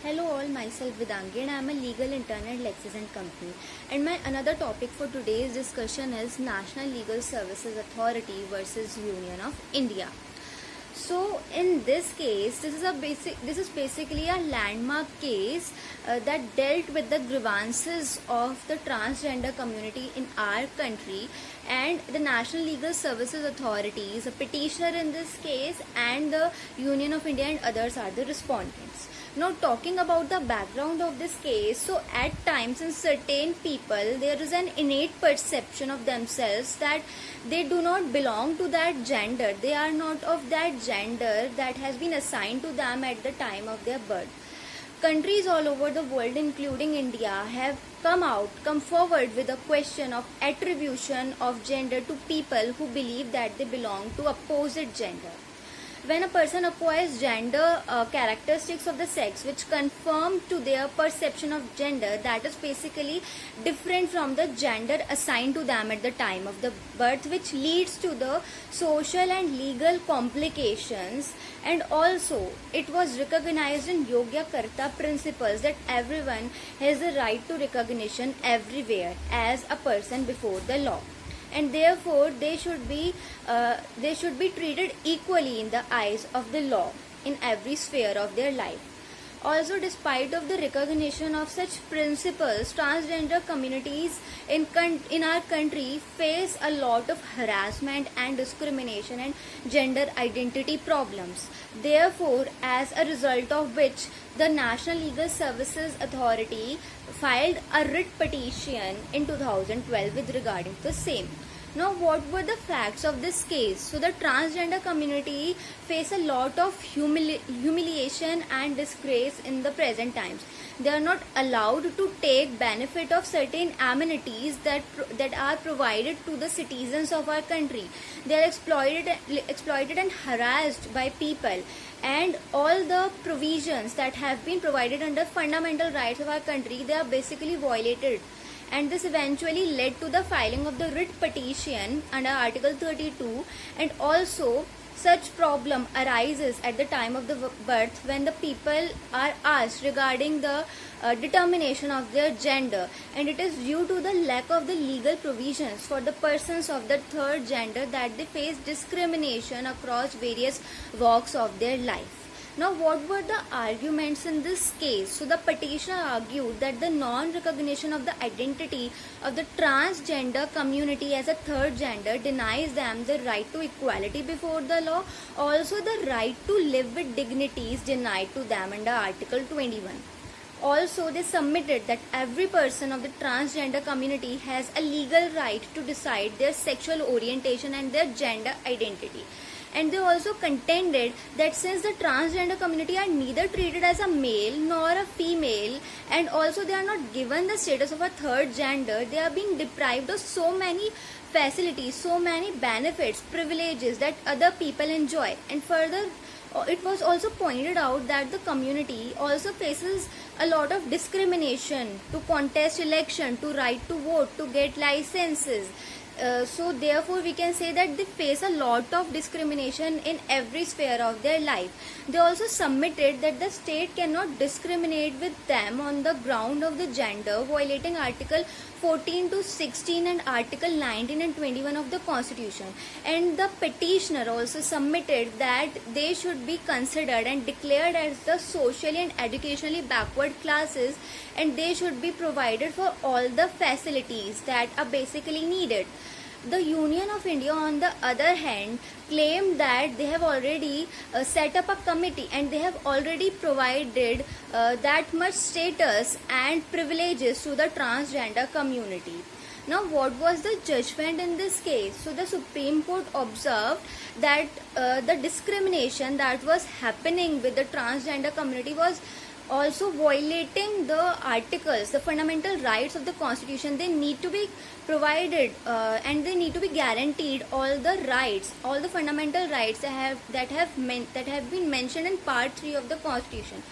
Hello all, myself Vidangi and I am a legal intern at Lexis and Company. And my another topic for today's discussion is National Legal Services Authority versus Union of India. So in this case, this is basically a landmark case that dealt with the grievances of the transgender community in our country, and the National Legal Services Authority is a petitioner in this case, and the Union of India and others are the respondents. Now, talking about the background of this case, so at times in certain people there is an innate perception of themselves that they do not belong to that gender, they are not of that gender that has been assigned to them at the time of their birth. Countries all over the world, including India, have come forward with a question of attribution of gender to people who believe that they belong to opposite gender. When a person acquires gender characteristics of the sex which conform to their perception of gender, that is basically different from the gender assigned to them at the time of the birth, which leads to the social and legal complications. And also it was recognized in Yogya Karta principles that everyone has a right to recognition everywhere as a person before the law, and therefore they should be treated equally in the eyes of the law in every sphere of their life. Also, despite of the recognition of such principles, transgender communities in our country face a lot of harassment and discrimination and gender identity problems. Therefore, as a result of which, the National Legal Services Authority filed a writ petition in 2012 with regarding the same. Now, what were the facts of this case? So, the transgender community face a lot of humiliation and disgrace in the present times. They are not allowed to take benefit of certain amenities that are provided to the citizens of our country. They are exploited and harassed by people, and all the provisions that have been provided under fundamental rights of our country, they are basically violated. And this eventually led to the filing of the writ petition under Article 32. And also, such problem arises at the time of the birth when the people are asked regarding the determination of their gender, and it is due to the lack of the legal provisions for the persons of the third gender that they face discrimination across various walks of their life. Now, what were the arguments in this case? So, the petitioner argued that the non-recognition of the identity of the transgender community as a third gender denies them the right to equality before the law, also the right to live with dignity is denied to them under Article 21. Also, they submitted that every person of the transgender community has a legal right to decide their sexual orientation and their gender identity. And they also contended that since the transgender community are neither treated as a male nor a female, and also they are not given the status of a third gender, they are being deprived of so many facilities, so many benefits, privileges that other people enjoy. And further, it was also pointed out that the community also faces a lot of discrimination to contest election, to right to vote, to get licenses. So therefore we can say that they face a lot of discrimination in every sphere of their life. They also submitted that the state cannot discriminate with them on the ground of the gender, violating Article 14 to 16 and Article 19 and 21 of the Constitution. And the petitioner also submitted that they should be considered and declared as the socially and educationally backward classes, and they should be provided for all the facilities that are basically needed. The Union of India, on the other hand, claimed that they have already set up a committee and they have already provided that much status and privileges to the transgender community. Now, what was the judgment in this case? So, the Supreme Court observed that the discrimination that was happening with the transgender community was also violating the articles, the fundamental rights of the Constitution. They need to be provided and they need to be guaranteed all the rights, all the fundamental rights that have been mentioned in Part 3 of the Constitution.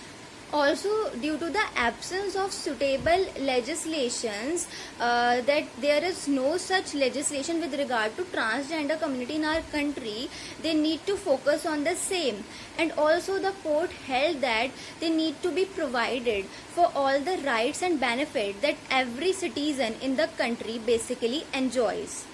Also, due to the absence of suitable legislations, that there is no such legislation with regard to transgender community in our country, they need to focus on the same. And also the court held that they need to be provided for all the rights and benefits that every citizen in the country basically enjoys.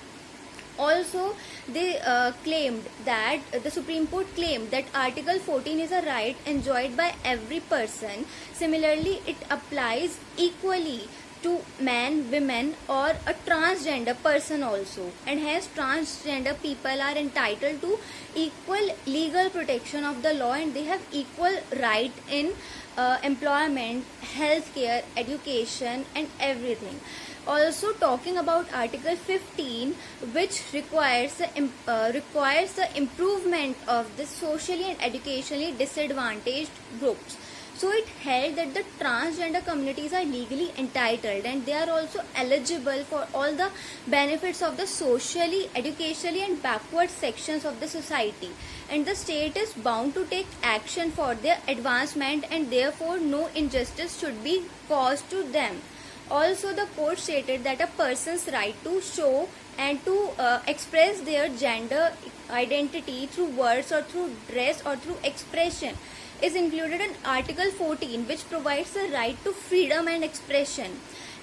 Also, they claimed that the Supreme Court claimed that Article 14 is a right enjoyed by every person. Similarly, it applies equally to men, women, or a transgender person also, and hence transgender people are entitled to equal legal protection of the law, and they have equal right in employment, healthcare, education, and everything. Also, talking about Article 15, which requires the improvement of the socially and educationally disadvantaged groups. So it held that the transgender communities are legally entitled and they are also eligible for all the benefits of the socially, educationally and backward sections of the society, and the state is bound to take action for their advancement, and therefore no injustice should be caused to them. Also, the court stated that a person's right to show and to express their gender identity through words or through dress or through expression is included in Article 14, which provides the right to freedom and expression.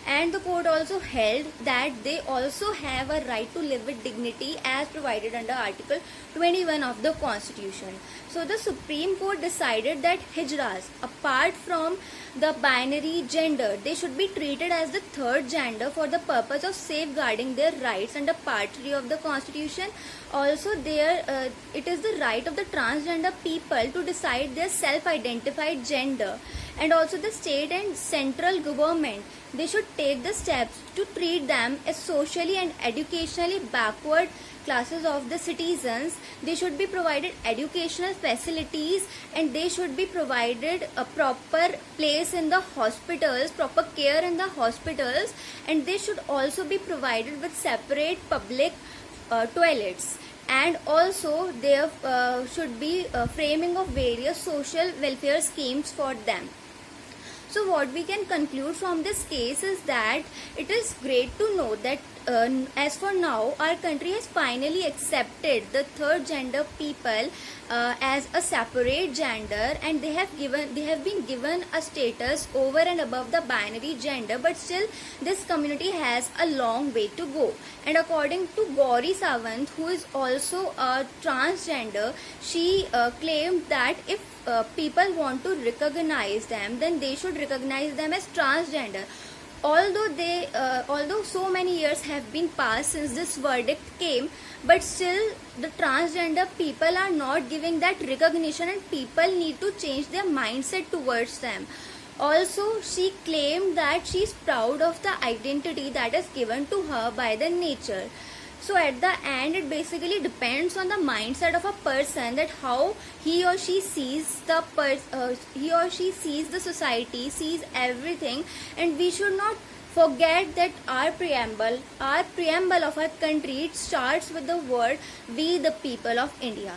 And the court also held that they also have a right to live with dignity as provided under Article 21 of the Constitution. So the Supreme Court decided that hijras, apart from the binary gender, they should be treated as the third gender for the purpose of safeguarding their rights under Part 3 of the Constitution. Also, it is the right of the transgender people to decide their self-identified gender, and also the state and central government, they should take the steps to treat them as socially and educationally backward classes of the citizens. They should be provided educational facilities, and they should be provided a proper place in the hospitals, proper care in the hospitals, and they should also be provided with separate public toilets. And also there should be framing of various social welfare schemes for them. So what we can conclude from this case is that it is great to know that as for now our country has finally accepted the third gender people as a separate gender, and they have been given a status over and above the binary gender, but still this community has a long way to go. And according to Gauri Sawant, who is also a transgender, she claimed that if people want to recognize them, then they should recognize them as transgender. Although so many years have been passed since this verdict came, but still the transgender people are not giving that recognition, and people need to change their mindset towards them. Also, she claimed that she is proud of the identity that is given to her by the nature. So at the end, it basically depends on the mindset of a person, that how he or she sees the society, sees everything. And we should not forget that our preamble of our country, it starts with the word "we the people of India."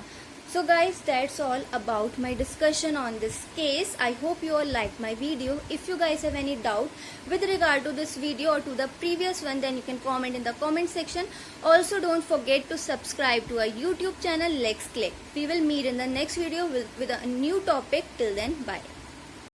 So guys, that's all about my discussion on this case. I hope you all liked my video. If you guys have any doubt with regard to this video or to the previous one, then you can comment in the comment section. Also, don't forget to subscribe to our YouTube channel, Lex Click. We will meet in the next video with a new topic. Till then, bye.